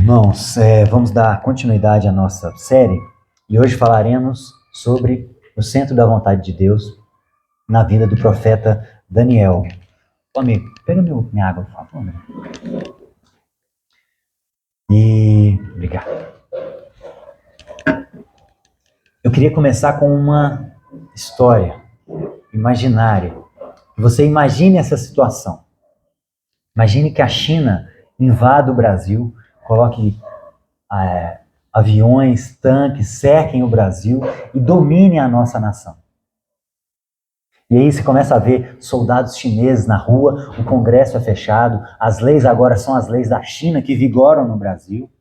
Irmãos, vamos dar continuidade à nossa série e hoje falaremos sobre o centro da vontade de Deus na vida do profeta Daniel. Ô, amigo, pega minha água, por favor. Né? Obrigado. Eu queria começar com uma história imaginária. Você imagine essa situação. Imagine que a China invada o Brasil, coloque aviões, tanques, cerquem o Brasil e dominem a nossa nação. E aí você começa a ver soldados chineses na rua, o Congresso é fechado, as leis agora são as leis da China que vigoram no Brasil.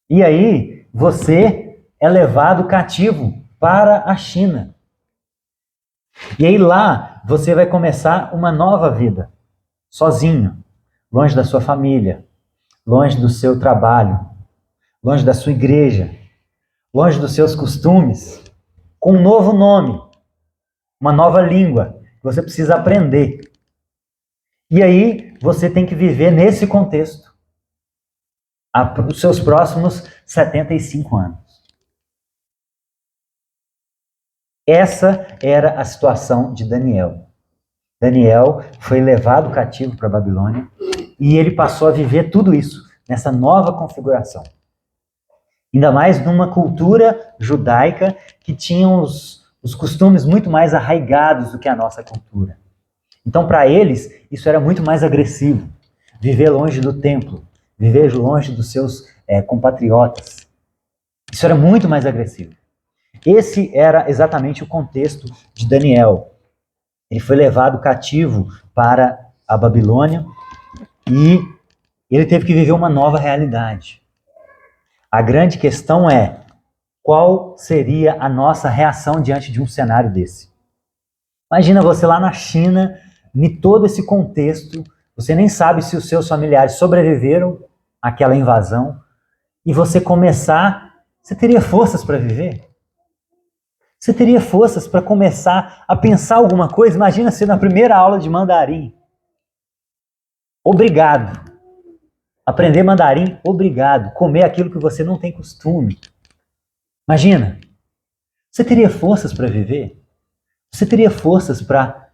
E aí você é levado cativo para a China. E aí lá você vai começar uma nova vida, sozinho, longe da sua família, longe do seu trabalho, longe da sua igreja, longe dos seus costumes, com um novo nome, uma nova língua que você precisa aprender. E aí você tem que viver nesse contexto os seus próximos 75 anos. Essa era a situação de Daniel. Daniel foi levado cativo para a Babilônia e ele passou a viver tudo isso nessa nova configuração. Ainda mais numa cultura judaica que tinha os costumes muito mais arraigados do que a nossa cultura. Então, para eles, isso era muito mais agressivo. Viver longe do templo, viver longe dos seus compatriotas. Isso era muito mais agressivo. Esse era exatamente o contexto de Daniel. Ele foi levado cativo para a Babilônia e ele teve que viver uma nova realidade. A grande questão é, qual seria a nossa reação diante de um cenário desse? Imagina você lá na China, em todo esse contexto, você nem sabe se os seus familiares sobreviveram àquela invasão, e você você teria forças para viver? Você teria forças para começar a pensar alguma coisa? Imagina você na primeira aula de mandarim. Obrigado. Aprender mandarim, obrigado. Comer aquilo que você não tem costume. Imagina. Você teria forças para viver? Você teria forças para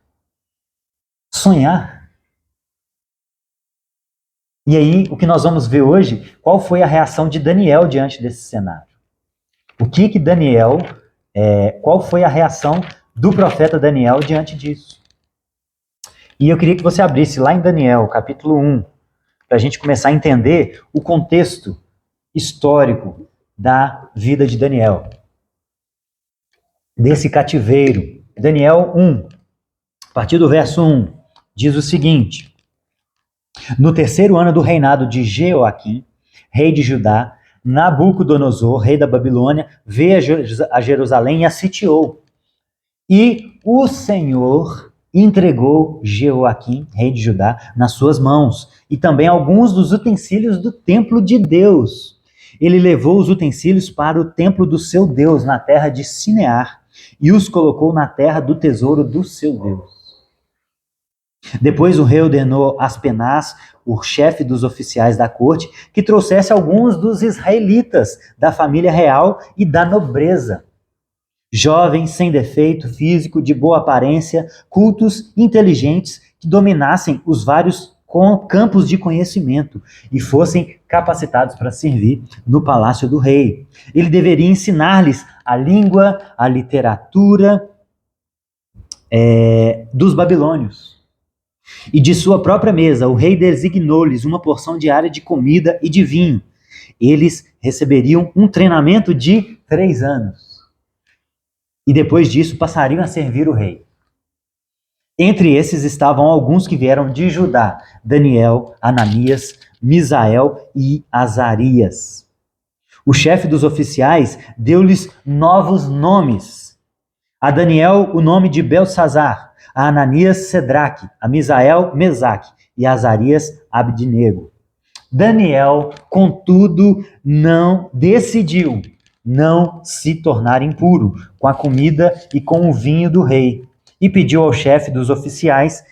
sonhar? E aí, o que nós vamos ver hoje, qual foi a reação de Daniel diante desse cenário? Qual foi a reação do profeta Daniel diante disso? E eu queria que você abrisse lá em Daniel, capítulo 1, para a gente começar a entender o contexto histórico da vida de Daniel. Desse cativeiro. Daniel 1, a partir do verso 1, diz o seguinte: No terceiro ano do reinado de Jeoaquim, rei de Judá, Nabucodonosor, rei da Babilônia, veio a Jerusalém e a sitiou. E o Senhor entregou Jeoaquim, rei de Judá, nas suas mãos, e também alguns dos utensílios do templo de Deus. Ele levou os utensílios para o templo do seu Deus, na terra de Sinear, e os colocou na terra do tesouro do seu Deus. Depois o rei ordenou Aspenaz, o chefe dos oficiais da corte, que trouxesse alguns dos israelitas da família real e da nobreza. Jovens, sem defeito físico, de boa aparência, cultos, inteligentes, que dominassem os vários campos de conhecimento e fossem capacitados para servir no palácio do rei. Ele deveria ensinar-lhes a língua, a literatura dos babilônios. E de sua própria mesa, o rei designou-lhes uma porção diária de comida e de vinho. Eles receberiam um treinamento de 3 anos. E depois disso passariam a servir o rei. Entre esses estavam alguns que vieram de Judá: Daniel, Ananias, Misael e Azarias. O chefe dos oficiais deu-lhes novos nomes. A Daniel o nome de Belsazar, a Ananias Sedraque, a Misael Mesaque e a Azarias Abdinego. Daniel, contudo, decidiu não se tornar impuro com a comida e com o vinho do rei, e pediu ao chefe dos oficiais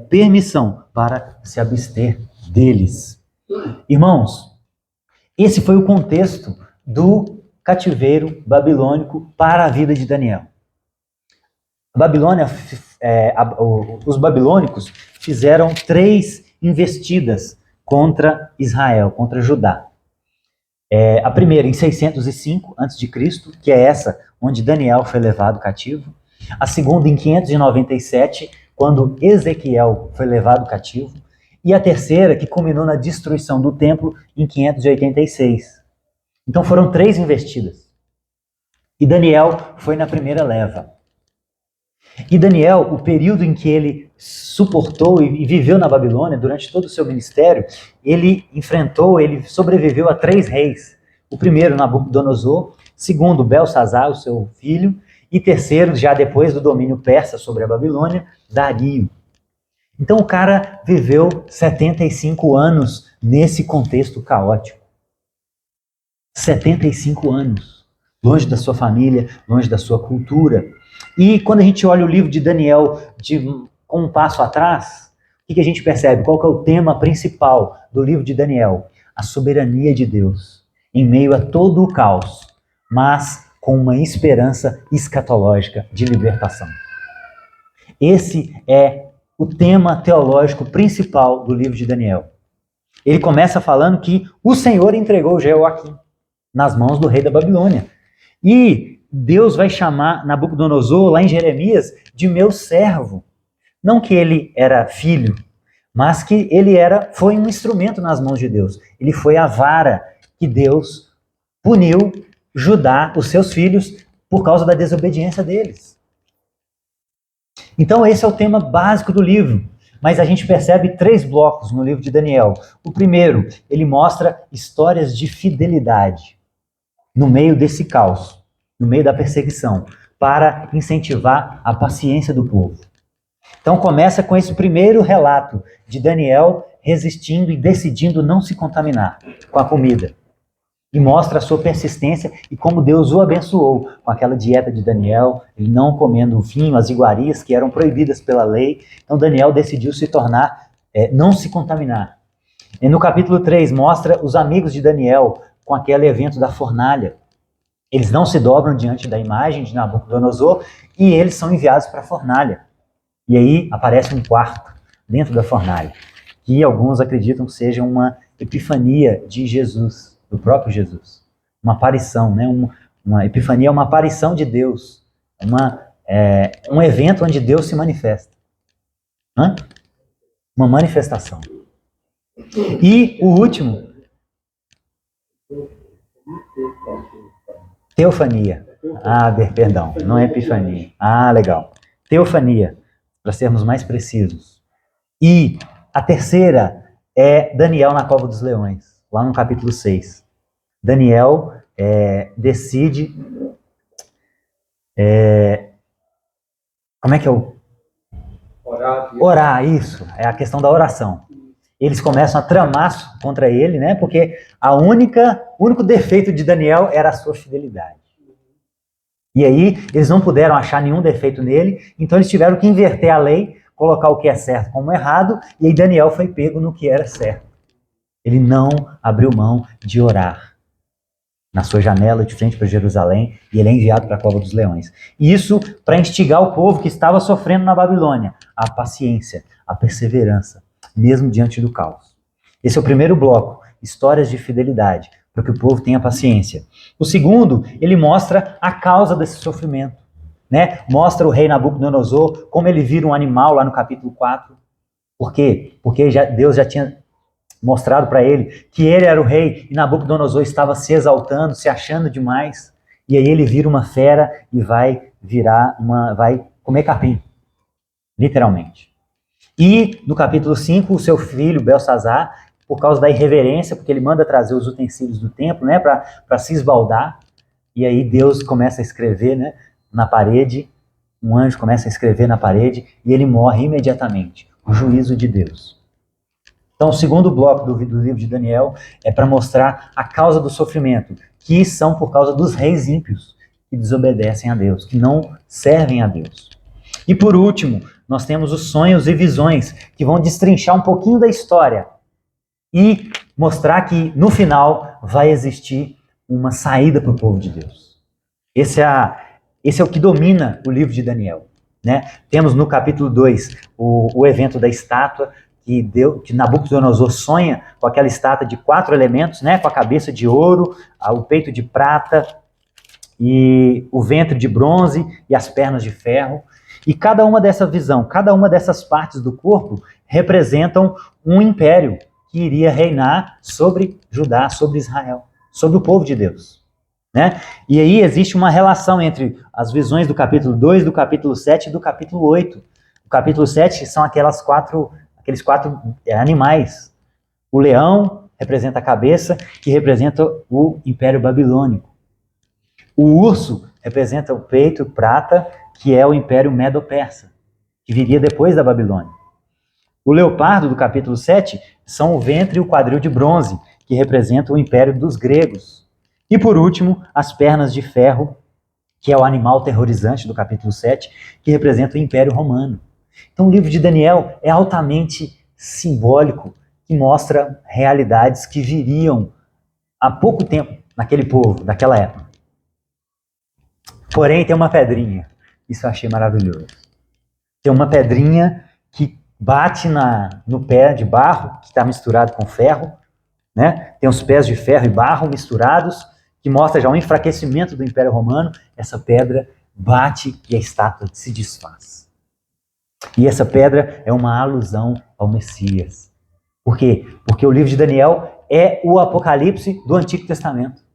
permissão para se abster deles. Irmãos, Esse foi o contexto do cativeiro babilônico para a vida de Daniel. A Babilônia, os babilônicos fizeram 3 investidas contra Israel, contra Judá. A primeira em 605 a.C., que é essa onde Daniel foi levado cativo. A segunda em 597, quando Ezequiel foi levado cativo. E a terceira, que culminou na destruição do templo em 586. Então foram 3 investidas. E Daniel foi na primeira leva. E Daniel, o período em que ele suportou e viveu na Babilônia, durante todo o seu ministério, ele sobreviveu a 3 reis. O primeiro, Nabucodonosor, segundo, Belsazar, o seu filho, e terceiro, já depois do domínio persa sobre a Babilônia, Dario. Então o cara viveu 75 anos nesse contexto caótico. 75 anos, longe da sua família, longe da sua cultura. E quando a gente olha o livro de Daniel com um passo atrás, o que a gente percebe? Qual que é o tema principal do livro de Daniel? A soberania de Deus, em meio a todo o caos, mas com uma esperança escatológica de libertação. Esse é o tema teológico principal do livro de Daniel. Ele começa falando que o Senhor entregou Jeoaquim nas mãos do rei da Babilônia. E Deus vai chamar Nabucodonosor, lá em Jeremias, de meu servo. Não que ele era filho, mas que ele foi um instrumento nas mãos de Deus. Ele foi a vara que Deus puniu Judá, os seus filhos, por causa da desobediência deles. Então esse é o tema básico do livro. Mas a gente percebe 3 blocos no livro de Daniel. O primeiro, ele mostra histórias de fidelidade no meio desse caos, no meio da perseguição, para incentivar a paciência do povo. Então começa com esse primeiro relato de Daniel resistindo e decidindo não se contaminar com a comida. E mostra a sua persistência e como Deus o abençoou com aquela dieta de Daniel, ele não comendo o vinho, as iguarias que eram proibidas pela lei. Então Daniel decidiu se tornar, não se contaminar. E no capítulo 3 mostra os amigos de Daniel com aquele evento da fornalha. Eles não se dobram diante da imagem de Nabucodonosor e eles são enviados para a fornalha. E aí aparece um quarto dentro da fornalha, que alguns acreditam que seja uma epifania de Jesus, do próprio Jesus. Uma aparição, né? Uma epifania é uma aparição de Deus. Um evento onde Deus se manifesta. Uma manifestação. E o último, teofania. Perdão, não é epifania. Legal. Teofania, para sermos mais precisos. E a terceira é Daniel na cova dos leões, lá no capítulo 6. Daniel decide... como é que eu... Orar, isso. É a questão da oração. Eles começam a tramar contra ele, né? Porque o único defeito de Daniel era a sua fidelidade. E aí, eles não puderam achar nenhum defeito nele, então eles tiveram que inverter a lei, colocar o que é certo como errado, e aí Daniel foi pego no que era certo. Ele não abriu mão de orar na sua janela de frente para Jerusalém, e ele é enviado para a cova dos leões. E isso para instigar o povo que estava sofrendo na Babilônia, a paciência, a perseverança, mesmo diante do caos. Esse é o primeiro bloco, histórias de fidelidade, para que o povo tenha paciência. O segundo, ele mostra a causa desse sofrimento, né? Mostra o rei Nabucodonosor, como ele vira um animal lá no capítulo 4. Por quê? Porque Deus já tinha mostrado para ele que ele era o rei e Nabucodonosor estava se exaltando, se achando demais. E aí ele vira uma fera e vai comer capim, literalmente. E no capítulo 5, o seu filho Belsazar, por causa da irreverência, porque ele manda trazer os utensílios do templo, né, para se esbaldar, e aí Deus começa a escrever, né, na parede, um anjo começa a escrever na parede, e ele morre imediatamente, o juízo de Deus. Então o segundo bloco do livro de Daniel é para mostrar a causa do sofrimento, que são por causa dos reis ímpios, que desobedecem a Deus, que não servem a Deus. E por último, nós temos os sonhos e visões, que vão destrinchar um pouquinho da história, e mostrar que no final vai existir uma saída para o povo de Deus. Esse é o que domina o livro de Daniel, né? Temos no capítulo 2 o evento da estátua, que Nabucodonosor sonha com aquela estátua de 4 elementos, né? Com a cabeça de ouro, o peito de prata, e o ventre de bronze e as pernas de ferro. E cada uma dessa visão, cada uma dessas partes do corpo representam um império que iria reinar sobre Judá, sobre Israel, sobre o povo de Deus, né? E aí existe uma relação entre as visões do capítulo 2, do capítulo 7 e do capítulo 8. O capítulo 7 são aqueles quatro animais. O leão representa a cabeça, que representa o Império Babilônico. O urso representa o peito prata, que é o Império Medo-Persa, que viria depois da Babilônia. O leopardo, do capítulo 7, são o ventre e o quadril de bronze, que representam o Império dos gregos. E por último, as pernas de ferro, que é o animal terrorizante do capítulo 7, que representa o Império Romano. Então o livro de Daniel é altamente simbólico, que mostra realidades que viriam há pouco tempo naquele povo, daquela época. Porém, tem uma pedrinha. Isso eu achei maravilhoso. Tem uma pedrinha que bate no pé de barro, que está misturado com ferro, né? Tem os pés de ferro e barro misturados, que mostra já um enfraquecimento do Império Romano. Essa pedra bate e a estátua se desfaz. E essa pedra é uma alusão ao Messias. Por quê? Porque o livro de Daniel é o Apocalipse do Antigo Testamento.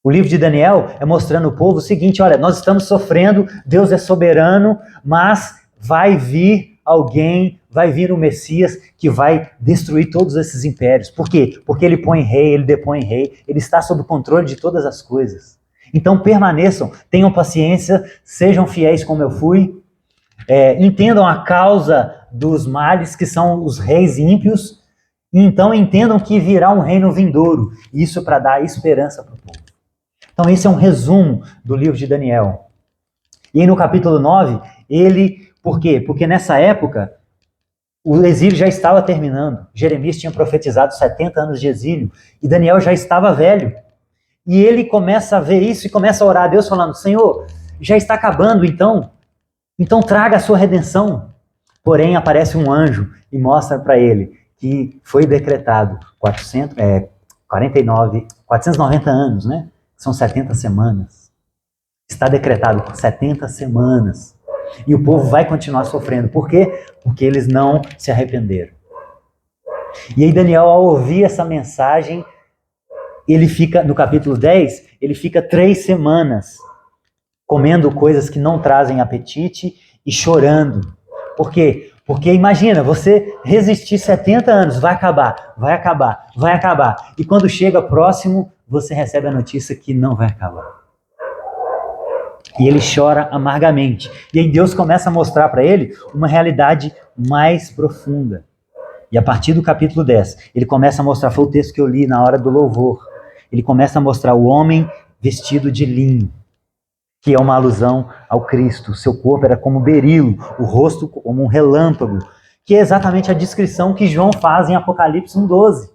O livro de Daniel é mostrando ao povo o seguinte: olha, nós estamos sofrendo, Deus é soberano, mas vai vir alguém, vai vir o Messias que vai destruir todos esses impérios. Por quê? Porque ele põe rei, ele depõe rei, ele está sob o controle de todas as coisas. Então permaneçam, tenham paciência, sejam fiéis como eu fui, entendam a causa dos males, que são os reis ímpios, e então entendam que virá um reino vindouro. Isso para dar esperança para o povo. Então esse é um resumo do livro de Daniel. E aí no capítulo 9, por quê? Porque nessa época, o exílio já estava terminando. Jeremias tinha profetizado 70 anos de exílio, e Daniel já estava velho. E ele começa a ver isso e começa a orar a Deus falando: Senhor, já está acabando então traga a sua redenção. Porém aparece um anjo e mostra para ele que foi decretado 490 anos, né? São 70 semanas. Está decretado por 70 semanas. E o povo vai continuar sofrendo. Por quê? Porque eles não se arrependeram. E aí Daniel, ao ouvir essa mensagem, ele fica, no capítulo 10, ele fica 3 semanas comendo coisas que não trazem apetite e chorando. Por quê? Porque imagina, você resistir 70 anos, vai acabar, vai acabar, vai acabar. E quando chega próximo, você recebe a notícia que não vai acabar. E ele chora amargamente. E aí Deus começa a mostrar para ele uma realidade mais profunda. E a partir do capítulo 10, ele começa a mostrar, foi o texto que eu li na hora do louvor, ele começa a mostrar o homem vestido de linho, que é uma alusão ao Cristo. Seu corpo era como berilo, o rosto como um relâmpago, que é exatamente a descrição que João faz em Apocalipse 1:12.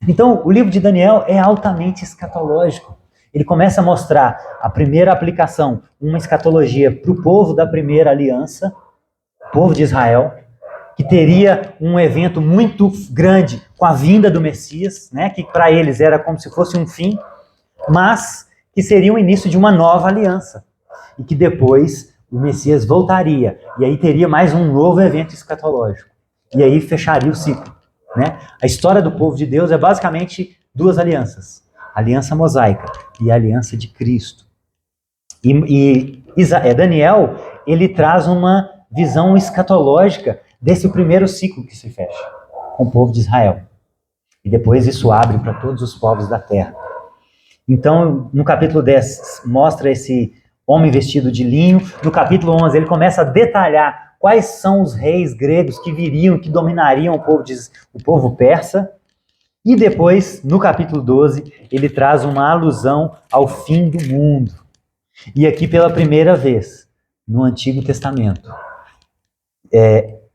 Então, o livro de Daniel é altamente escatológico. Ele começa a mostrar a primeira aplicação, uma escatologia para o povo da primeira aliança, o povo de Israel, que teria um evento muito grande com a vinda do Messias, né, que para eles era como se fosse um fim, mas que seria o início de uma nova aliança. E que depois o Messias voltaria, e aí teria mais um novo evento escatológico. E aí fecharia o ciclo. Né? A história do povo de Deus é basicamente 2 alianças. A aliança mosaica e a aliança de Cristo. E Daniel, ele traz uma visão escatológica desse primeiro ciclo que se fecha com o povo de Israel. E depois isso abre para todos os povos da terra. Então, no capítulo 10, mostra esse homem vestido de linho. No capítulo 11, ele começa a detalhar quais são os reis gregos que viriam, que dominariam o povo persa. E depois, no capítulo 12, ele traz uma alusão ao fim do mundo. E aqui, pela primeira vez, no Antigo Testamento,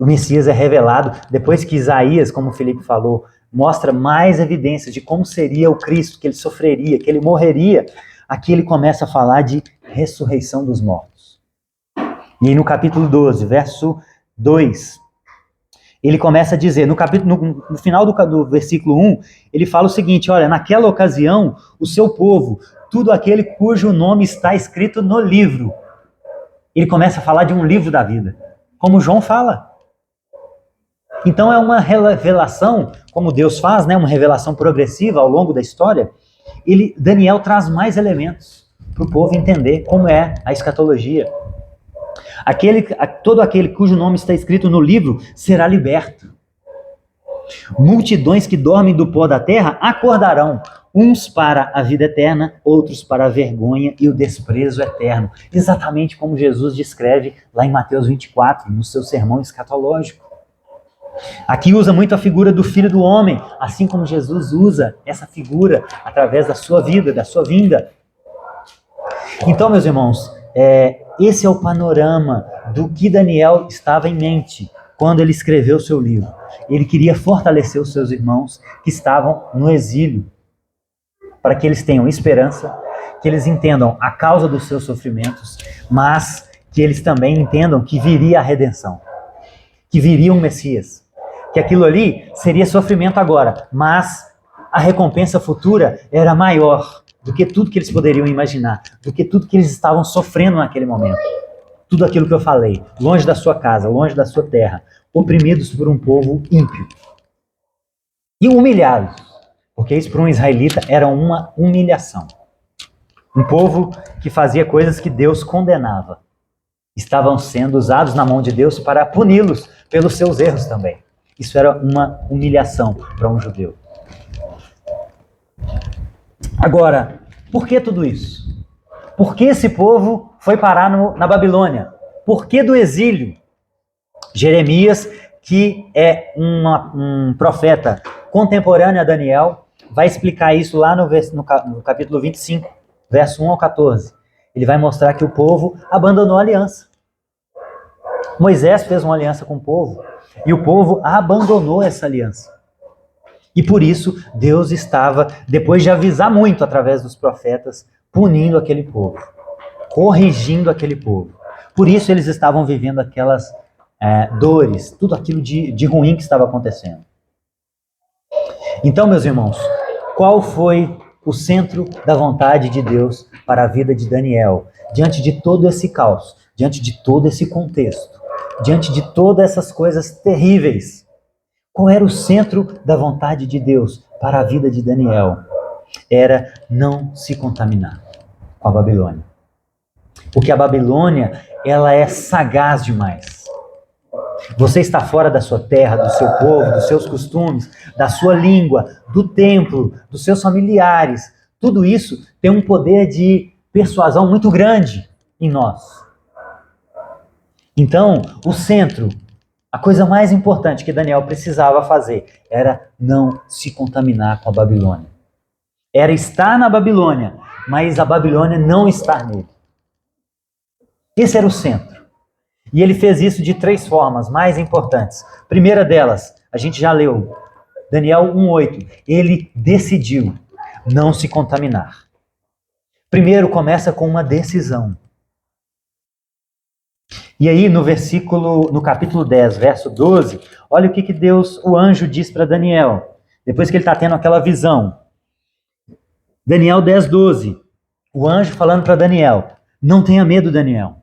O Messias é revelado depois que Isaías, como o Felipe falou, mostra mais evidências de como seria o Cristo, que ele sofreria, que ele morreria. Aqui ele começa a falar de ressurreição dos mortos. E aí no capítulo 12, verso 2, ele começa a dizer, no final do versículo 1, ele fala o seguinte, olha, naquela ocasião, o seu povo, tudo aquele cujo nome está escrito no livro. Ele começa a falar de um livro da vida, como João fala. Então é uma revelação, como Deus faz, né, uma revelação progressiva ao longo da história. Daniel traz mais elementos para o povo entender como é a escatologia. Todo aquele cujo nome está escrito no livro será liberto. Multidões que dormem do pó da terra acordarão, uns para a vida eterna, outros para a vergonha e o desprezo eterno. Exatamente como Jesus descreve lá em Mateus 24, no seu sermão escatológico. Aqui usa muito a figura do Filho do Homem, assim como Jesus usa essa figura através da sua vida, da sua vinda. Então, meus irmãos, esse é o panorama do que Daniel estava em mente quando ele escreveu o seu livro. Ele queria fortalecer os seus irmãos que estavam no exílio, para que eles tenham esperança, que eles entendam a causa dos seus sofrimentos, mas que eles também entendam que viria a redenção, que viria um Messias, que aquilo ali seria sofrimento agora, mas a recompensa futura era maior do que tudo que eles poderiam imaginar, do que tudo que eles estavam sofrendo naquele momento. Tudo aquilo que eu falei, longe da sua casa, longe da sua terra, oprimidos por um povo ímpio e humilhados, porque isso para um israelita era uma humilhação. Um povo que fazia coisas que Deus condenava. Estavam sendo usados na mão de Deus para puni-los pelos seus erros também. Isso era uma humilhação para um judeu. Agora, por que tudo isso? Por que esse povo foi parar na Babilônia? Por que do exílio? Jeremias, que é um profeta contemporâneo a Daniel, vai explicar isso lá no capítulo 25, verso 1 ao 14. Ele vai mostrar que o povo abandonou a aliança. Moisés fez uma aliança com o povo e o povo abandonou essa aliança. E por isso Deus estava, depois de avisar muito através dos profetas, punindo aquele povo, corrigindo aquele povo. Por isso eles estavam vivendo aquelas dores, tudo aquilo de ruim que estava acontecendo. Então, meus irmãos, qual foi o centro da vontade de Deus para a vida de Daniel? Diante de todo esse caos, diante de todo esse contexto, diante de todas essas coisas terríveis, qual era o centro da vontade de Deus para a vida de Daniel? Era não se contaminar com a Babilônia. Porque a Babilônia, ela é sagaz demais. Você está fora da sua terra, do seu povo, dos seus costumes, da sua língua, do templo, dos seus familiares. Tudo isso tem um poder de persuasão muito grande em nós. Então, o centro, a coisa mais importante que Daniel precisava fazer era não se contaminar com a Babilônia. Era estar na Babilônia, mas a Babilônia não estar nele. Esse era o centro. E ele fez isso de 3 formas mais importantes. Primeira delas, a gente já leu, Daniel 1:8. Ele decidiu não se contaminar. Primeiro começa com uma decisão. E aí no capítulo 10, verso 12, olha o que o anjo diz para Daniel, depois que ele está tendo aquela visão. Daniel 10:12, o anjo falando para Daniel, não tenha medo, Daniel.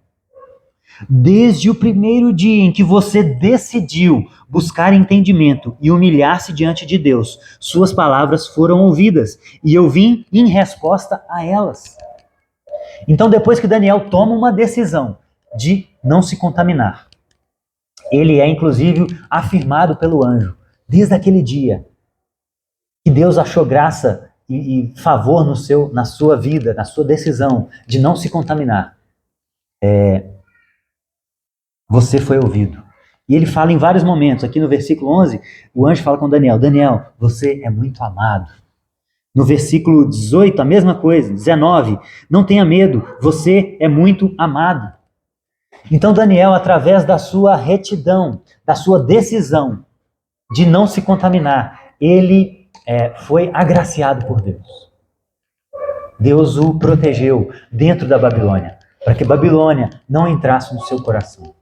Desde o primeiro dia em que você decidiu buscar entendimento e humilhar-se diante de Deus, suas palavras foram ouvidas e eu vim em resposta a elas. Então, depois que Daniel toma uma decisão de não se contaminar, ele é inclusive afirmado pelo anjo, desde aquele dia, que Deus achou graça e favor na sua vida, na sua decisão de não se contaminar. Você foi ouvido. E ele fala em vários momentos. Aqui no versículo 11, o anjo fala com Daniel. Daniel, você é muito amado. No versículo 18, a mesma coisa. 19, não tenha medo. Você é muito amado. Então Daniel, através da sua retidão, da sua decisão de não se contaminar, ele foi agraciado por Deus. Deus o protegeu dentro da Babilônia, para que Babilônia não entrasse no seu coração.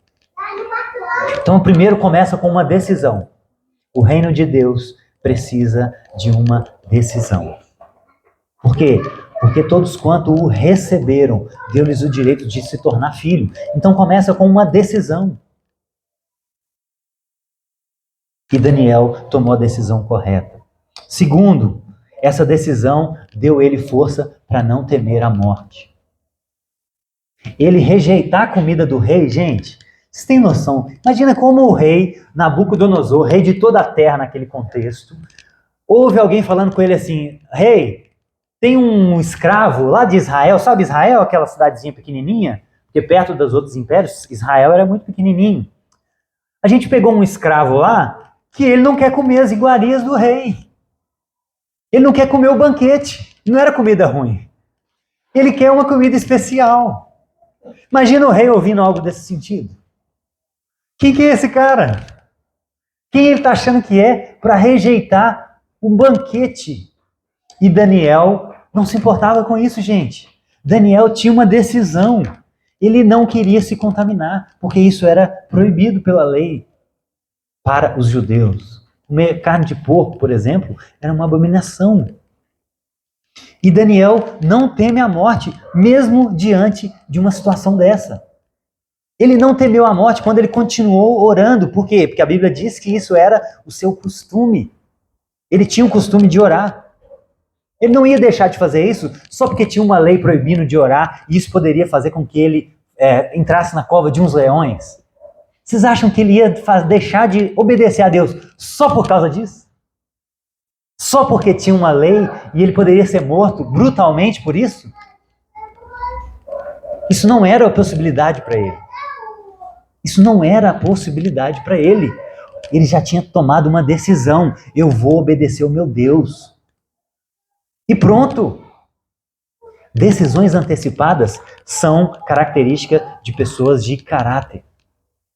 Então, o primeiro começa com uma decisão. O reino de Deus precisa de uma decisão. Por quê? Porque todos quanto o receberam, deu-lhes o direito de se tornar filho. Então, começa com uma decisão. E Daniel tomou a decisão correta. Segundo, essa decisão deu ele força para não temer a morte. Ele rejeitar a comida do rei, gente, vocês têm noção? Imagina como o rei Nabucodonosor, rei de toda a terra naquele contexto, ouve alguém falando com ele assim: rei, tem um escravo lá de Israel, sabe Israel, aquela cidadezinha pequenininha? Porque perto dos outros impérios, Israel era muito pequenininho. A gente pegou um escravo lá que ele não quer comer as iguarias do rei. Ele não quer comer o banquete. Não era comida ruim. Ele quer uma comida especial. Imagina o rei ouvindo algo desse sentido. Quem que é esse cara? Quem ele está achando que é para rejeitar um banquete? E Daniel não se importava com isso, gente. Daniel tinha uma decisão. Ele não queria se contaminar, porque isso era proibido pela lei para os judeus. Comer carne de porco, por exemplo, era uma abominação. E Daniel não teme a morte, mesmo diante de uma situação dessa. Ele não temeu a morte quando ele continuou orando. Por quê? Porque a Bíblia diz que isso era o seu costume. Ele tinha o costume de orar. Ele não ia deixar de fazer isso só porque tinha uma lei proibindo de orar e isso poderia fazer com que ele entrasse na cova de uns leões. Vocês acham que ele ia deixar de obedecer a Deus só por causa disso? Só porque tinha uma lei e ele poderia ser morto brutalmente por isso? Isso não era a possibilidade para ele. Isso não era a possibilidade para ele. Ele já tinha tomado uma decisão. Eu vou obedecer ao meu Deus. E pronto. Decisões antecipadas são característica de pessoas de caráter.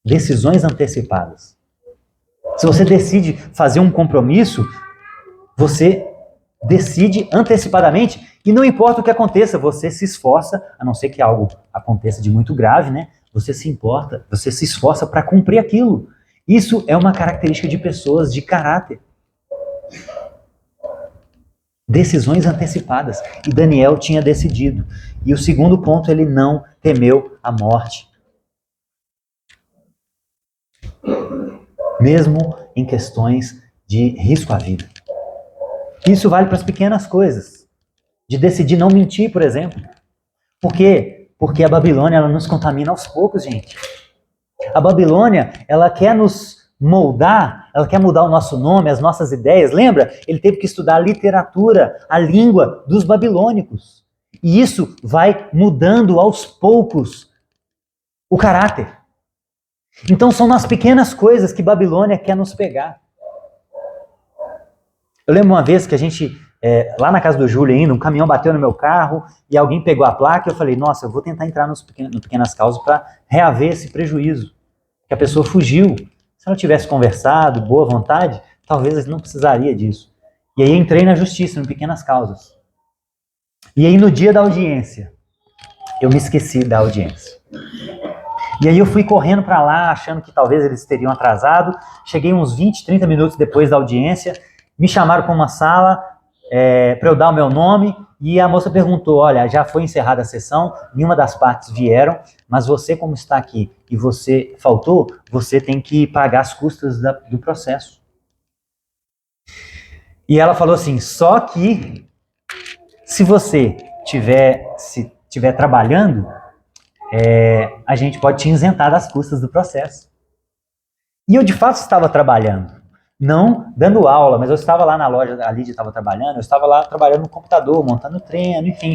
Decisões antecipadas. Se você decide fazer um compromisso, você decide antecipadamente e não importa o que aconteça, você se esforça, a não ser que algo aconteça de muito grave, né? Você se esforça para cumprir aquilo. Isso é uma característica de pessoas de caráter. Decisões antecipadas. E Daniel tinha decidido. E o segundo ponto, ele não temeu a morte. Mesmo em questões de risco à vida. Isso vale para as pequenas coisas. De decidir não mentir, por exemplo. Por quê? Porque a Babilônia, ela nos contamina aos poucos, gente. A Babilônia, ela quer nos moldar, ela quer mudar o nosso nome, as nossas ideias. Lembra? Ele teve que estudar a literatura, a língua dos babilônicos. E isso vai mudando aos poucos o caráter. Então são nas pequenas coisas que Babilônia quer nos pegar. Eu lembro uma vez que a gente, lá na casa do Júlio ainda, um caminhão bateu no meu carro e alguém pegou a placa e eu falei, nossa, eu vou tentar entrar no Pequenas Causas para reaver esse prejuízo. Que a pessoa fugiu. Se ela tivesse conversado, boa vontade, talvez não precisaria disso. E aí entrei na justiça, no Pequenas Causas. E aí no dia da audiência, eu me esqueci da audiência. E aí eu fui correndo para lá, achando que talvez eles teriam atrasado. Cheguei uns 20, 30 minutos depois da audiência, me chamaram para uma sala para eu dar o meu nome e a moça perguntou, olha, já foi encerrada a sessão, nenhuma das partes vieram, mas você, como está aqui e você faltou, você tem que pagar as custas do processo. E ela falou assim, só que se você estiver trabalhando, a gente pode te isentar das custas do processo. E eu de fato estava trabalhando. Não dando aula, mas eu estava lá na loja, a Lídia estava trabalhando, eu estava lá trabalhando no computador, montando treino, enfim.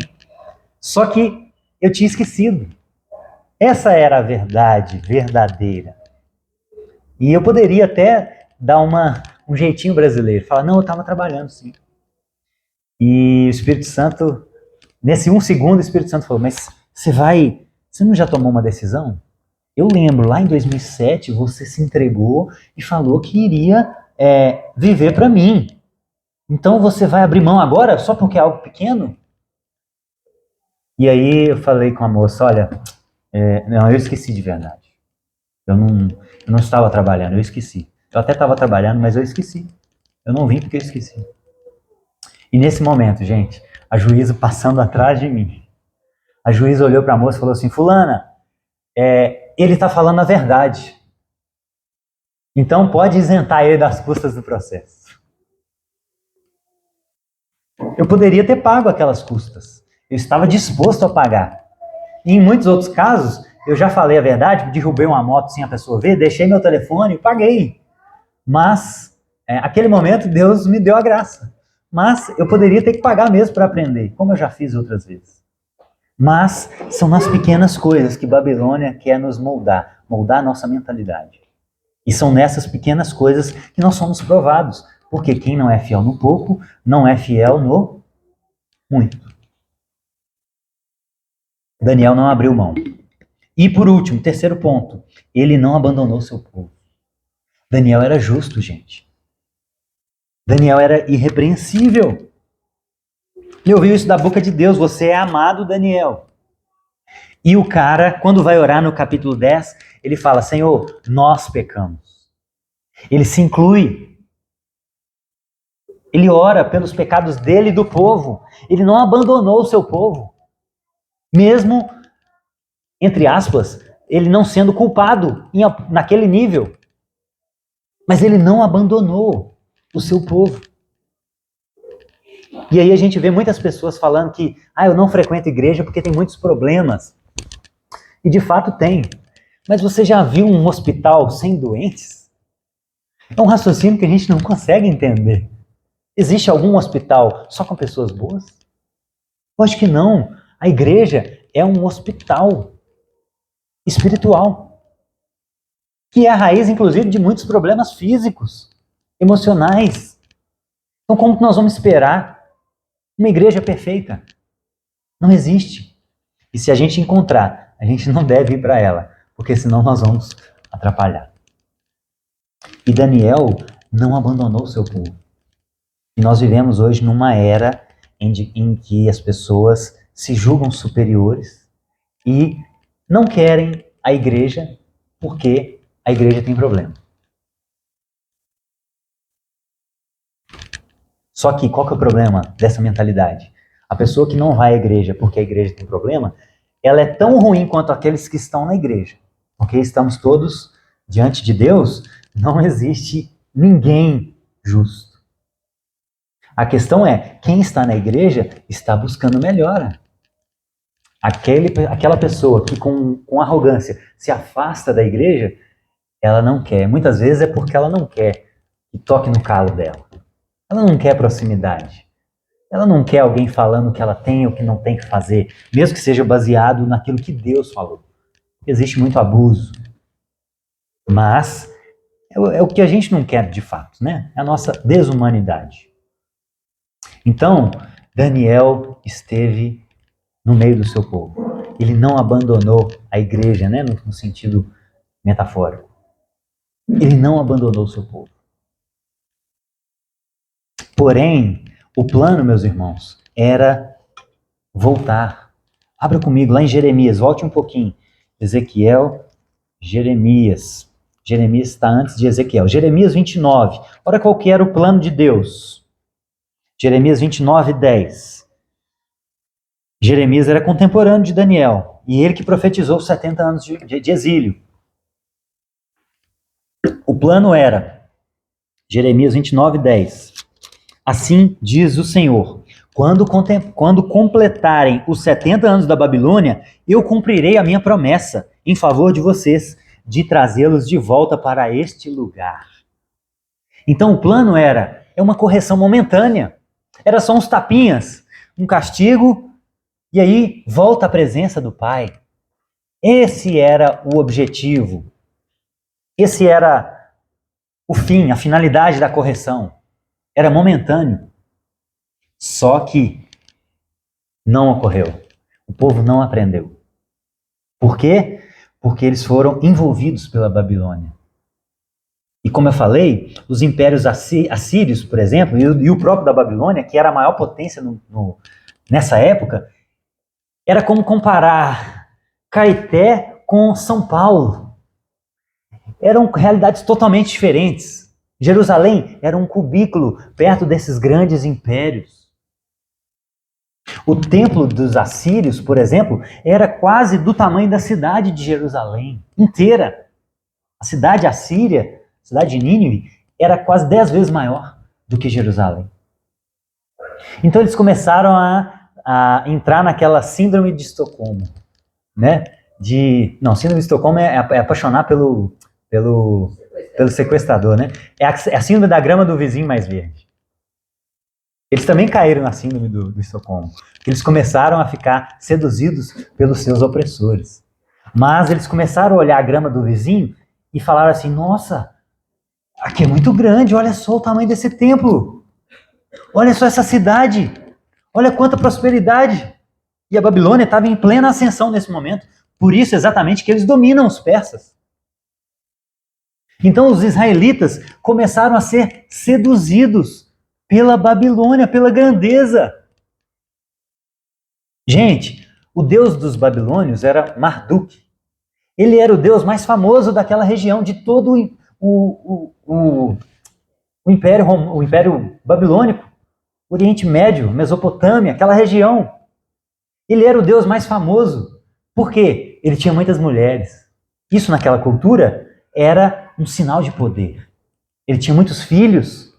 Só que eu tinha esquecido. Essa era a verdade verdadeira. E eu poderia até dar um jeitinho brasileiro, falar, não, eu estava trabalhando sim. E o Espírito Santo, nesse 1 segundo, o Espírito Santo falou, mas você não já tomou uma decisão? Eu lembro, lá em 2007, você se entregou e falou que iria viver para mim. Então você vai abrir mão agora só porque é algo pequeno? E aí eu falei com a moça, olha, não, eu esqueci de verdade. Eu não estava trabalhando, eu esqueci. Eu até estava trabalhando, mas eu esqueci. Eu não vim porque eu esqueci. E nesse momento, gente, a juíza passando atrás de mim, a juíza olhou para a moça e falou assim, fulana, ele está falando a verdade. Então pode isentar ele das custas do processo. Eu poderia ter pago aquelas custas. Eu estava disposto a pagar. E em muitos outros casos, eu já falei a verdade, derrubei uma moto sem a pessoa ver, deixei meu telefone e paguei. Mas, aquele momento, Deus me deu a graça. Mas eu poderia ter que pagar mesmo para aprender, como eu já fiz outras vezes. Mas são nas pequenas coisas que Babilônia quer nos moldar a nossa mentalidade. E são nessas pequenas coisas que nós somos provados. Porque quem não é fiel no pouco, não é fiel no muito. Daniel não abriu mão. E por último, terceiro ponto, ele não abandonou seu povo. Daniel era justo, gente. Daniel era irrepreensível. Ele ouviu isso da boca de Deus, você é amado, Daniel. E o cara, quando vai orar no capítulo 10, ele fala, Senhor, nós pecamos. Ele se inclui. Ele ora pelos pecados dele e do povo. Ele não abandonou o seu povo. Mesmo, entre aspas, ele não sendo culpado naquele nível. Mas ele não abandonou o seu povo. E aí a gente vê muitas pessoas falando que eu não frequento igreja porque tem muitos problemas. E de fato tem. Mas você já viu um hospital sem doentes? É um raciocínio que a gente não consegue entender. Existe algum hospital só com pessoas boas? Eu acho que não. A igreja é um hospital espiritual, que é a raiz, inclusive, de muitos problemas físicos, emocionais. Então, como que nós vamos esperar uma igreja perfeita? Não existe. E se a gente encontrar, a gente não deve ir para ela, porque senão nós vamos atrapalhar. E Daniel não abandonou seu povo. E nós vivemos hoje numa era em que as pessoas se julgam superiores e não querem a igreja porque a igreja tem problema. Só que qual que é o problema dessa mentalidade? A pessoa que não vai à igreja porque a igreja tem problema, ela é tão ruim quanto aqueles que estão na igreja. Porque estamos todos diante de Deus, não existe ninguém justo. A questão é, quem está na igreja está buscando melhora. Aquela pessoa que com arrogância se afasta da igreja, ela não quer. Muitas vezes é porque ela não quer que toque no calo dela. Ela não quer proximidade. Ela não quer alguém falando o que ela tem ou o que não tem que fazer, mesmo que seja baseado naquilo que Deus falou. Existe muito abuso. Mas é o que a gente não quer de fato, né? É a nossa desumanidade. Então, Daniel esteve no meio do seu povo. Ele não abandonou a igreja, né, no sentido metafórico. Ele não abandonou o seu povo. Porém, o plano, meus irmãos, era voltar. Abra comigo lá em Jeremias, volte um pouquinho. Ezequiel, Jeremias. Jeremias está antes de Ezequiel. Jeremias 29. Olha qual que era o plano de Deus. Jeremias 29, 10. Jeremias era contemporâneo de Daniel, e ele que profetizou 70 anos de exílio. O plano era, Jeremias 29, 10. Assim diz o Senhor, quando completarem os 70 anos da Babilônia, eu cumprirei a minha promessa em favor de vocês, de trazê-los de volta para este lugar. Então o plano é uma correção momentânea. Era só uns tapinhas, um castigo, e aí volta à presença do Pai. Esse era o objetivo. Esse era o fim, a finalidade da correção. Era momentâneo. Só que não ocorreu. O povo não aprendeu. Por quê? porque eles foram envolvidos pela Babilônia. E como eu falei, os impérios assírios, por exemplo, e o próprio da Babilônia, que era a maior potência nessa época, era como comparar Caeté com São Paulo. Eram realidades totalmente diferentes. Jerusalém era um cubículo perto desses grandes impérios. O templo dos assírios, por exemplo, era quase do tamanho da cidade de Jerusalém inteira. A cidade assíria, a cidade de Nínive, era quase 10 vezes maior do que Jerusalém. Então eles começaram a entrar naquela síndrome de Estocolmo, né? Síndrome de Estocolmo é apaixonar pelo sequestrador, né? É a síndrome da grama do vizinho mais verde. Eles também caíram na síndrome do Estocolmo. Eles começaram a ficar seduzidos pelos seus opressores. Mas eles começaram a olhar a grama do vizinho e falaram assim, nossa, aqui é muito grande, olha só o tamanho desse templo. Olha só essa cidade. Olha quanta prosperidade. E a Babilônia estava em plena ascensão nesse momento. Por isso, exatamente, que eles dominam os persas. Então, os israelitas começaram a ser seduzidos pela Babilônia, pela grandeza. Gente, o deus dos babilônios era Marduk. Ele era o deus mais famoso daquela região, de todo o Império Babilônico, Oriente Médio, Mesopotâmia, aquela região. Ele era o deus mais famoso. Por quê? Ele tinha muitas mulheres. Isso naquela cultura era um sinal de poder. Ele tinha muitos filhos.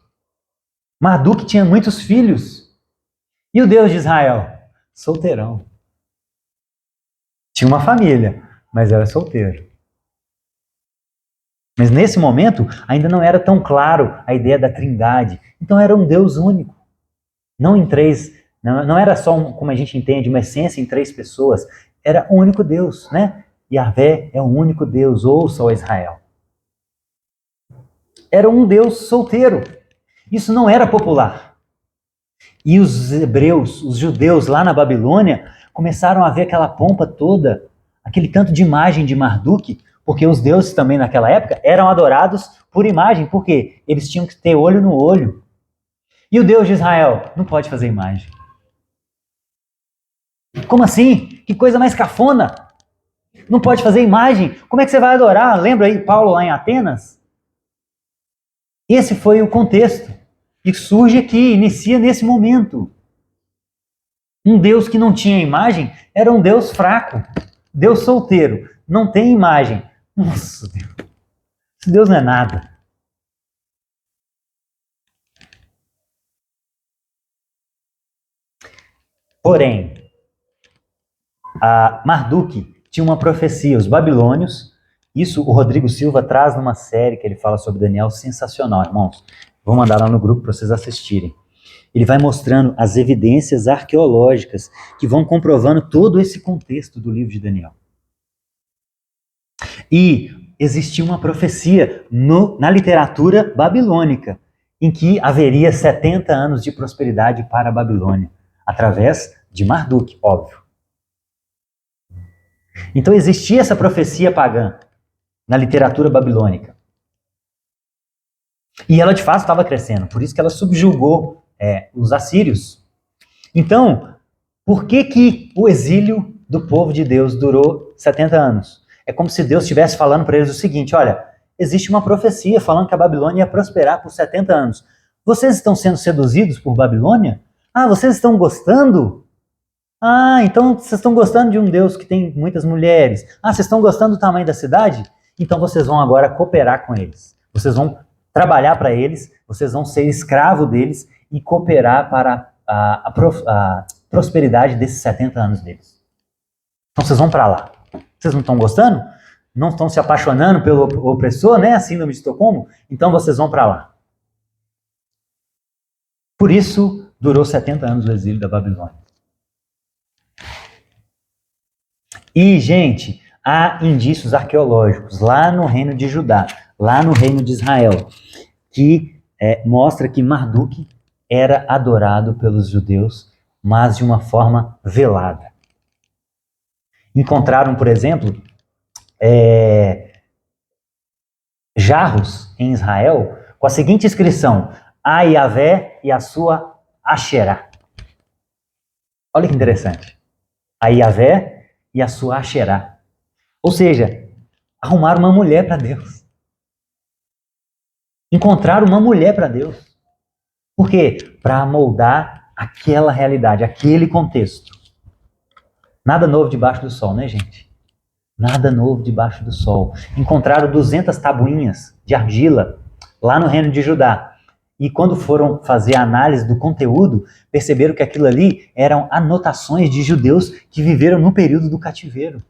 Marduk tinha muitos filhos. E o Deus de Israel? Solteirão. Tinha uma família, mas era solteiro. Mas nesse momento ainda não era tão claro a ideia da trindade. Então era um Deus único. Não em três, não era só, como a gente entende, uma essência em três pessoas. Era um único Deus, né? Yahvé é um único Deus, ouça, ó Israel. Era um Deus solteiro. Isso não era popular. E os hebreus, os judeus lá na Babilônia, começaram a ver aquela pompa toda, aquele tanto de imagem de Marduk, porque os deuses também naquela época eram adorados por imagem, porque eles tinham que ter olho no olho. E o Deus de Israel não pode fazer imagem. Como assim? Que coisa mais cafona! Não pode fazer imagem? Como é que você vai adorar? Lembra aí Paulo lá em Atenas? Esse foi o contexto que surge aqui, inicia nesse momento. Um Deus que não tinha imagem era um Deus fraco. Deus solteiro, não tem imagem. Nossa, Deus. Esse Deus não é nada. Porém, a Marduk tinha uma profecia, os babilônios. Isso o Rodrigo Silva traz numa série que ele fala sobre Daniel, sensacional, irmãos. Vou mandar lá no grupo para vocês assistirem. Ele vai mostrando as evidências arqueológicas que vão comprovando todo esse contexto do livro de Daniel. E existia uma profecia na literatura babilônica, em que haveria 70 anos de prosperidade para a Babilônia, através de Marduk, óbvio. Então existia essa profecia pagã na literatura babilônica. E ela de fato estava crescendo, por isso que ela subjugou os assírios. Então, por que o exílio do povo de Deus durou 70 anos? É como se Deus estivesse falando para eles o seguinte, olha, existe uma profecia falando que a Babilônia ia prosperar por 70 anos. Vocês estão sendo seduzidos por Babilônia? Ah, vocês estão gostando? Ah, então vocês estão gostando de um Deus que tem muitas mulheres. Ah, vocês estão gostando do tamanho da cidade? Então vocês vão agora cooperar com eles. Vocês vão trabalhar para eles, vocês vão ser escravo deles e cooperar para a prosperidade desses 70 anos deles. Então vocês vão para lá. Vocês não estão gostando? Não estão se apaixonando pelo opressor, né? A síndrome de Estocolmo? Então vocês vão para lá. Por isso, durou 70 anos o exílio da Babilônia. E, gente, há indícios arqueológicos lá no reino de Judá, lá no reino de Israel, que mostra que Marduk era adorado pelos judeus, mas de uma forma velada. Encontraram, por exemplo, jarros em Israel com a seguinte inscrição: a Yahvé e a sua Asherá. Olha que interessante. A Yahvé e a sua Asherá. Ou seja, arrumaram uma mulher para Deus. Encontraram uma mulher para Deus. Por quê? Para moldar aquela realidade, aquele contexto. Nada novo debaixo do sol, né, gente? Nada novo debaixo do sol. Encontraram 200 tabuinhas de argila lá no reino de Judá. E quando foram fazer a análise do conteúdo, perceberam que aquilo ali eram anotações de judeus que viveram no período do cativeiro.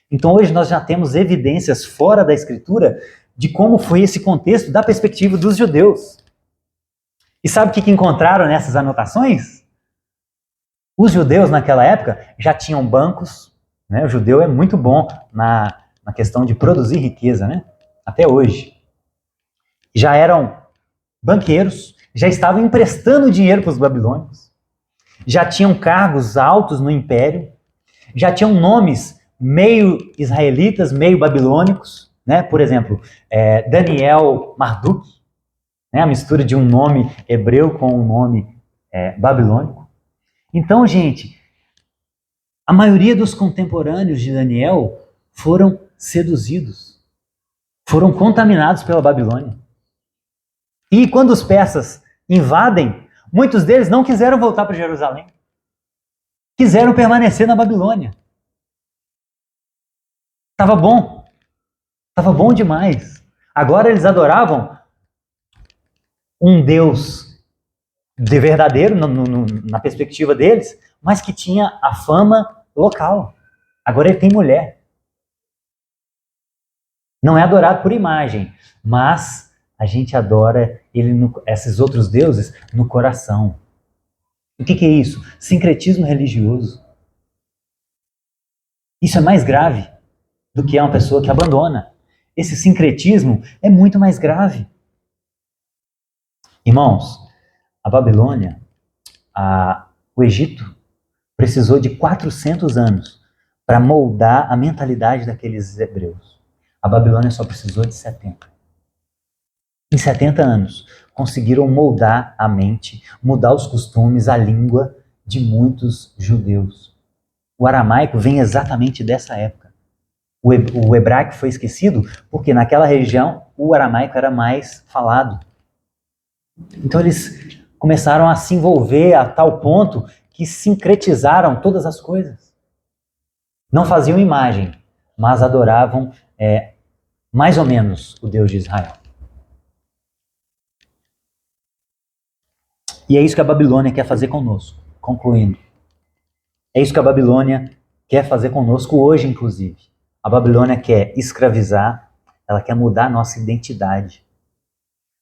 Então hoje nós já temos evidências fora da Escritura de como foi esse contexto da perspectiva dos judeus. E sabe o que encontraram nessas anotações? Os judeus naquela época já tinham bancos, né? O judeu é muito bom na questão de produzir riqueza, né? Até hoje. Já eram banqueiros, já estavam emprestando dinheiro para os babilônios, já tinham cargos altos no império, já tinham nomes meio israelitas, meio babilônicos, né? Por exemplo, Daniel Marduk, né? A mistura de um nome hebreu com um nome babilônico. Então, gente, a maioria dos contemporâneos de Daniel foram seduzidos, foram contaminados pela Babilônia. E quando os persas invadem, muitos deles não quiseram voltar para Jerusalém. Quiseram permanecer na Babilônia. Estava bom demais. Agora eles adoravam um Deus de verdadeiro, na perspectiva deles, mas que tinha a fama local. Agora ele tem mulher. Não é adorado por imagem, mas a gente adora esses outros deuses no coração. O que é isso? Sincretismo religioso. Isso é mais grave do que uma pessoa que abandona. Esse sincretismo é muito mais grave. Irmãos, a Babilônia, o Egito, precisou de 400 anos para moldar a mentalidade daqueles hebreus. A Babilônia só precisou de 70. Em 70 anos, conseguiram moldar a mente, mudar os costumes, a língua de muitos judeus. O aramaico vem exatamente dessa época. O hebraico foi esquecido porque naquela região o aramaico era mais falado. Então eles começaram a se envolver a tal ponto que sincretizaram todas as coisas. Não faziam imagem, mas adoravam mais ou menos o Deus de Israel. E é isso que a Babilônia quer fazer conosco. Concluindo. É isso que a Babilônia quer fazer conosco hoje, inclusive. A Babilônia quer escravizar, ela quer mudar a nossa identidade.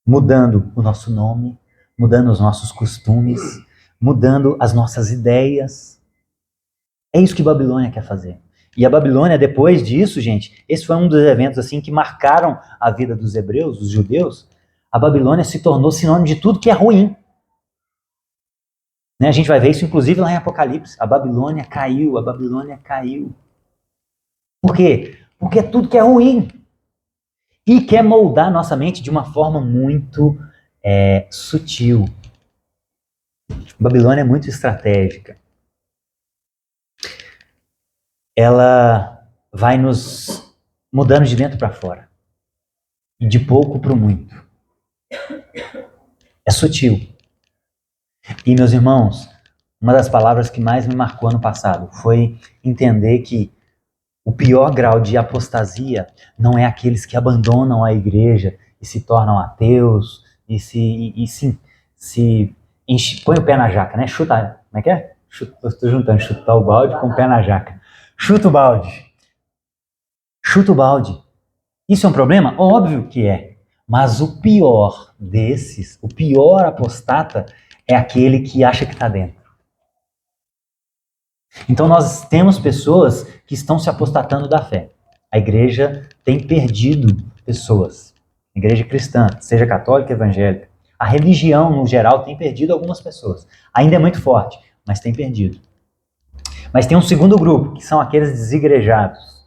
Mudando o nosso nome, mudando os nossos costumes, mudando as nossas ideias. É isso que a Babilônia quer fazer. E a Babilônia, depois disso, gente, esse foi um dos eventos assim que marcaram a vida dos hebreus, os judeus. A Babilônia se tornou sinônimo de tudo que é ruim. A gente vai ver isso, inclusive, lá em Apocalipse. A Babilônia caiu, a Babilônia caiu. Por quê? Porque é tudo que é ruim. E quer moldar nossa mente de uma forma muito sutil. A Babilônia é muito estratégica. Ela vai nos mudando de dentro para fora. E de pouco para o muito. É sutil. E, meus irmãos, uma das palavras que mais me marcou ano passado foi entender que o pior grau de apostasia não é aqueles que abandonam a igreja e se tornam ateus e põe o pé na jaca, né? Chuta, como é que é? Eu estou juntando chutar o balde com o pé na jaca. Chuta o balde. Chuta o balde. Isso é um problema? Óbvio que é. Mas o pior desses, o pior apostata é aquele que acha que está dentro. Então nós temos pessoas que estão se apostatando da fé. A igreja tem perdido pessoas. A igreja cristã, seja católica, evangélica. A religião, no geral, tem perdido algumas pessoas. Ainda é muito forte, mas tem perdido. Mas tem um segundo grupo, que são aqueles desigrejados,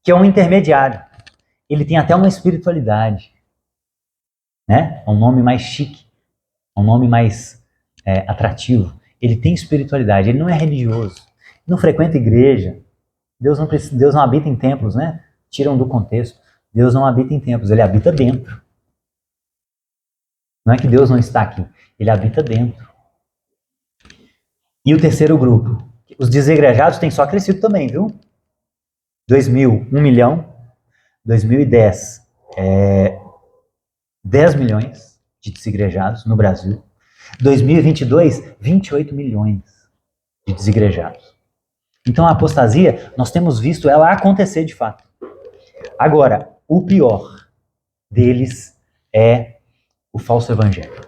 que é um intermediário. Ele tem até uma espiritualidade, né? É um nome mais chique, é um nome mais atrativo. Ele tem espiritualidade, ele não é religioso, não frequenta igreja. Deus não habita em templos, né? Tiram do contexto. Deus não habita em templos, ele habita dentro. Não é que Deus não está aqui, ele habita dentro. E o terceiro grupo, os desigrejados têm só crescido também, viu? 2000, 1 milhão. 2010, 10 milhões de desigrejados no Brasil. 2022, 28 milhões de desigrejados. Então a apostasia, nós temos visto ela acontecer de fato. Agora, o pior deles é o falso evangelho.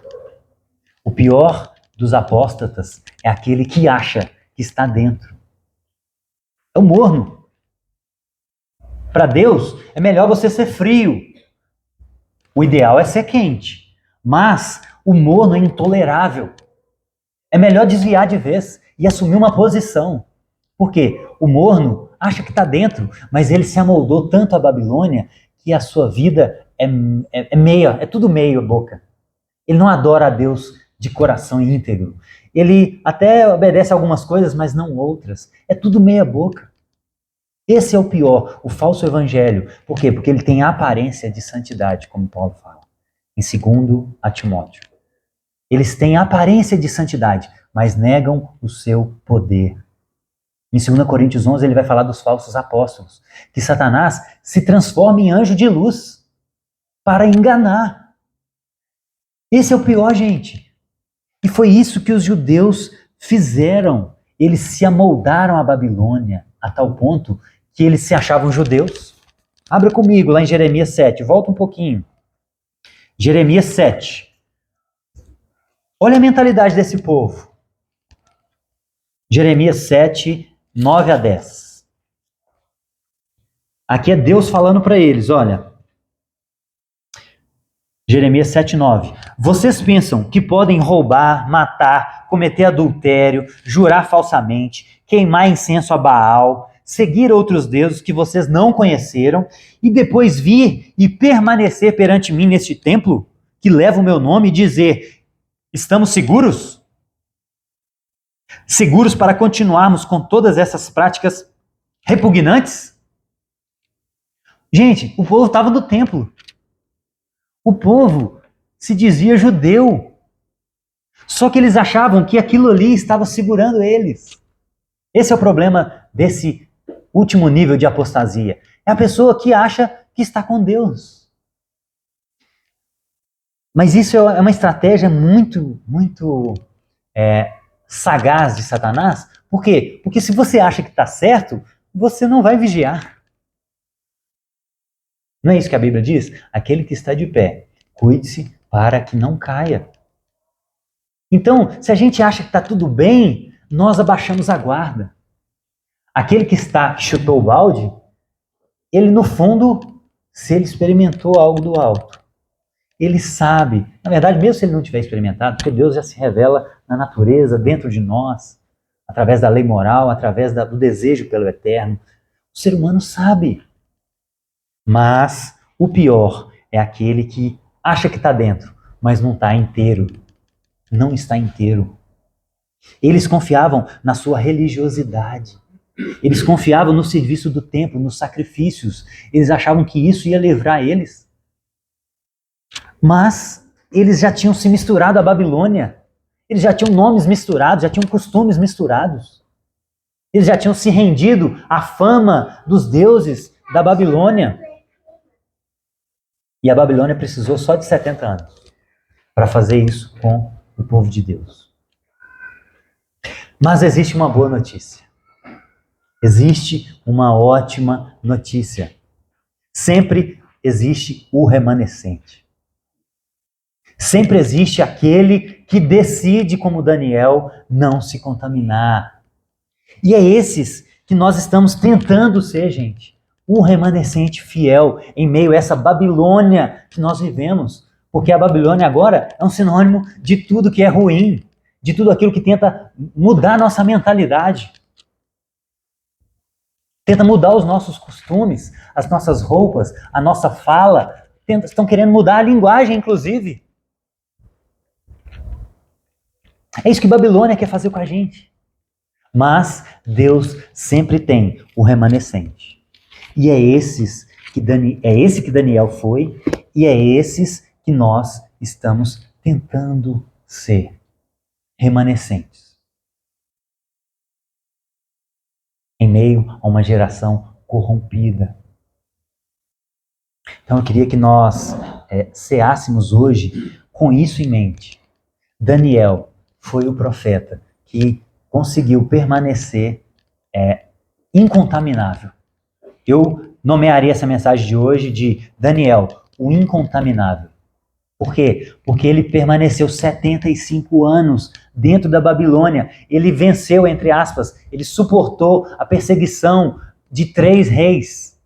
O pior dos apóstatas é aquele que acha que está dentro. É o morno. Para Deus, é melhor você ser frio. O ideal é ser quente. Mas o morno é intolerável. É melhor desviar de vez e assumir uma posição. Por quê? O morno acha que está dentro, mas ele se amoldou tanto à Babilônia que a sua vida é tudo meio boca. Ele não adora a Deus de coração íntegro. Ele até obedece algumas coisas, mas não outras. É tudo meia boca. Esse é o pior, o falso evangelho. Por quê? Porque ele tem a aparência de santidade, como Paulo fala, em 2 a Timóteo. Eles têm a aparência de santidade, mas negam o seu poder. Em 2 Coríntios 11, ele vai falar dos falsos apóstolos, que Satanás se transforma em anjo de luz para enganar. Esse é o pior, gente. E foi isso que os judeus fizeram. Eles se amoldaram à Babilônia a tal ponto que eles se achavam judeus. Abra comigo lá em Jeremias 7, volta um pouquinho. Jeremias 7. Olha a mentalidade desse povo. Jeremias 7, 9 a 10. Aqui é Deus falando para eles, olha. Jeremias 7, 9. Vocês pensam que podem roubar, matar, cometer adultério, jurar falsamente, queimar incenso a Baal, seguir outros deuses que vocês não conheceram e depois vir e permanecer perante mim neste templo que leva o meu nome e dizer: estamos seguros? Seguros para continuarmos com todas essas práticas repugnantes? Gente, o povo estava no templo. O povo se dizia judeu. Só que eles achavam que aquilo ali estava segurando eles. Esse é o problema desse último nível de apostasia. É a pessoa que acha que está com Deus. Mas isso é uma estratégia muito sagaz de Satanás. Por quê? Porque se você acha que está certo, você não vai vigiar. Não é isso que a Bíblia diz? Aquele que está de pé, cuide-se para que não caia. Então, se a gente acha que está tudo bem, nós abaixamos a guarda. Aquele que chutou o balde, ele no fundo, se ele experimentou algo do alto, ele sabe, na verdade, mesmo se ele não tiver experimentado, porque Deus já se revela na natureza, dentro de nós, através da lei moral, através do desejo pelo eterno. O ser humano sabe. Mas o pior é aquele que acha que está dentro, mas não está inteiro. Não está inteiro. Eles confiavam na sua religiosidade. Eles confiavam no serviço do templo, nos sacrifícios. Eles achavam que isso ia livrar eles. Mas eles já tinham se misturado à Babilônia. Eles já tinham nomes misturados, já tinham costumes misturados. Eles já tinham se rendido à fama dos deuses da Babilônia. E a Babilônia precisou só de 70 anos para fazer isso com o povo de Deus. Mas existe uma boa notícia. Existe uma ótima notícia. Sempre existe o remanescente. Sempre existe aquele que decide, como Daniel, não se contaminar. E é esses que nós estamos tentando ser, gente. O remanescente fiel em meio a essa Babilônia que nós vivemos. Porque a Babilônia agora é um sinônimo de tudo que é ruim, de tudo aquilo que tenta mudar a nossa mentalidade. tenta mudar os nossos costumes, as nossas roupas, a nossa fala, estão querendo mudar a linguagem, inclusive. É isso que Babilônia quer fazer com a gente. Mas Deus sempre tem o remanescente. E é esse que Daniel foi, e é esses que nós estamos tentando ser remanescentes. Em meio a uma geração corrompida. Então eu queria que nós ceássemos hoje com isso em mente. Daniel foi o profeta que conseguiu permanecer incontaminável. Eu nomearia essa mensagem de hoje de Daniel, o incontaminável. Por quê? Porque ele permaneceu 75 anos dentro da Babilônia. Ele venceu, entre aspas, ele suportou a perseguição de 3 reis.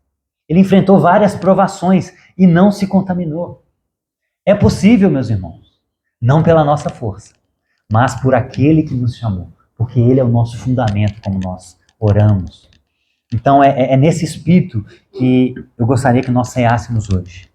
Ele enfrentou várias provações e não se contaminou. É possível, meus irmãos, não pela nossa força, mas por aquele que nos chamou, porque ele é o nosso fundamento, como nós oramos. Então é nesse espírito que eu gostaria que nós ceássemos hoje.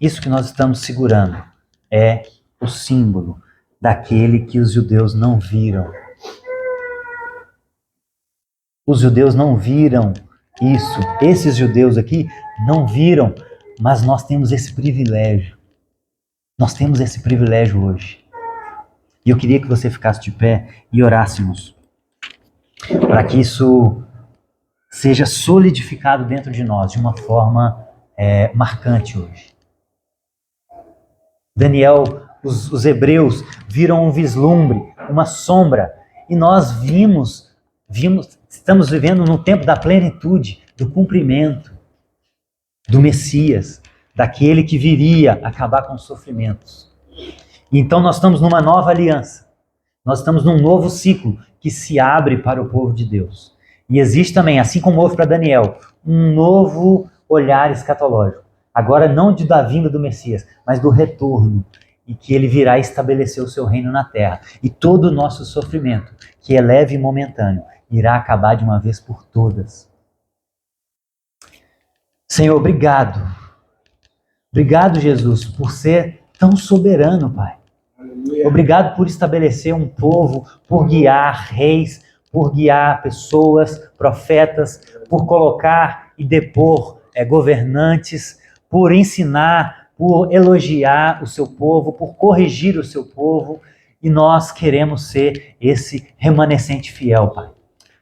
Isso que nós estamos segurando é o símbolo daquele que os judeus não viram. Os judeus não viram isso. Esses judeus aqui não viram, mas nós temos esse privilégio. Nós temos esse privilégio hoje. E eu queria que você ficasse de pé e orássemos para que isso seja solidificado dentro de nós de uma forma marcante hoje. Daniel, os hebreus viram um vislumbre, uma sombra, e nós vimos, estamos vivendo no tempo da plenitude, do cumprimento do Messias, daquele que viria acabar com os sofrimentos. Então nós estamos numa nova aliança, nós estamos num novo ciclo que se abre para o povo de Deus. E existe também, assim como houve para Daniel, um novo olhar escatológico. Agora não da vinda do Messias, mas do retorno. E que ele virá estabelecer o seu reino na terra. E todo o nosso sofrimento, que é leve e momentâneo, irá acabar de uma vez por todas. Senhor, obrigado. Obrigado, Jesus, por ser tão soberano, Pai. Obrigado por estabelecer um povo, por guiar reis, por guiar pessoas, profetas, por colocar e depor governantes, por ensinar, por elogiar o seu povo, por corrigir o seu povo. E nós queremos ser esse remanescente fiel, Pai.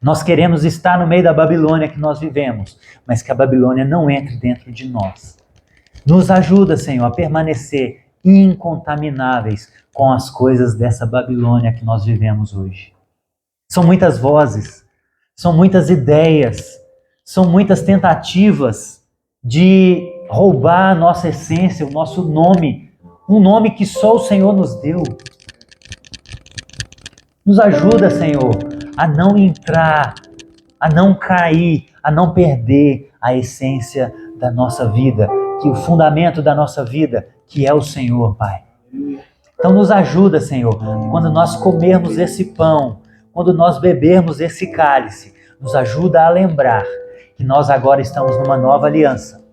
Nós queremos estar no meio da Babilônia que nós vivemos, mas que a Babilônia não entre dentro de nós. Nos ajuda, Senhor, a permanecer incontamináveis com as coisas dessa Babilônia que nós vivemos hoje. São muitas vozes, são muitas ideias, são muitas tentativas de roubar a nossa essência, o nosso nome, um nome que só o Senhor nos deu. Nos ajuda, Senhor, a não entrar, a não cair, a não perder a essência da nossa vida, que o fundamento da nossa vida, que é o Senhor, Pai. Então nos ajuda, Senhor, quando nós comermos esse pão, quando nós bebermos esse cálice, nos ajuda a lembrar que nós agora estamos numa nova aliança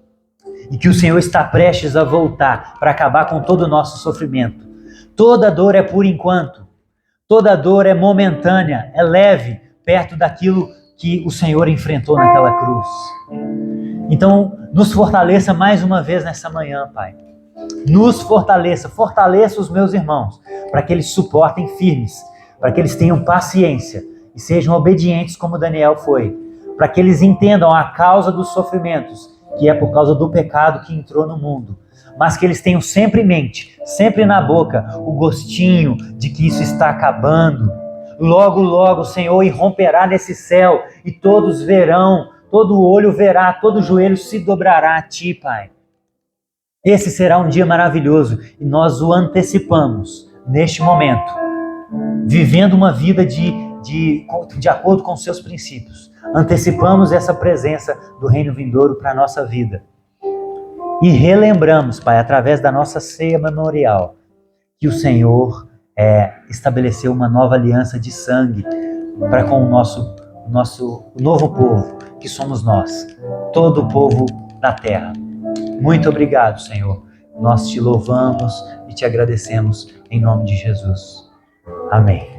e que o Senhor está prestes a voltar para acabar com todo o nosso sofrimento. Toda dor é por enquanto, toda dor é momentânea, é leve, perto daquilo que o Senhor enfrentou naquela cruz. Então, nos fortaleça mais uma vez nessa manhã, Pai. Nos fortaleça os meus irmãos, para que eles suportem firmes, para que eles tenham paciência e sejam obedientes como Daniel foi, para que eles entendam a causa dos sofrimentos, que é por causa do pecado que entrou no mundo, mas que eles tenham sempre em mente, sempre na boca, o gostinho de que isso está acabando. Logo, logo o Senhor irromperá nesse céu e todos verão todo olho verá, todo joelho se dobrará a Ti, Pai. Esse será um dia maravilhoso e nós o antecipamos neste momento, vivendo uma vida de acordo com os Seus princípios. Antecipamos essa presença do Reino Vindouro para a nossa vida. E relembramos, Pai, através da nossa ceia memorial, que o Senhor estabeleceu uma nova aliança de sangue para com o nosso novo povo, que somos nós, todo o povo da terra. Muito obrigado, Senhor. Nós te louvamos e te agradecemos em nome de Jesus. Amém.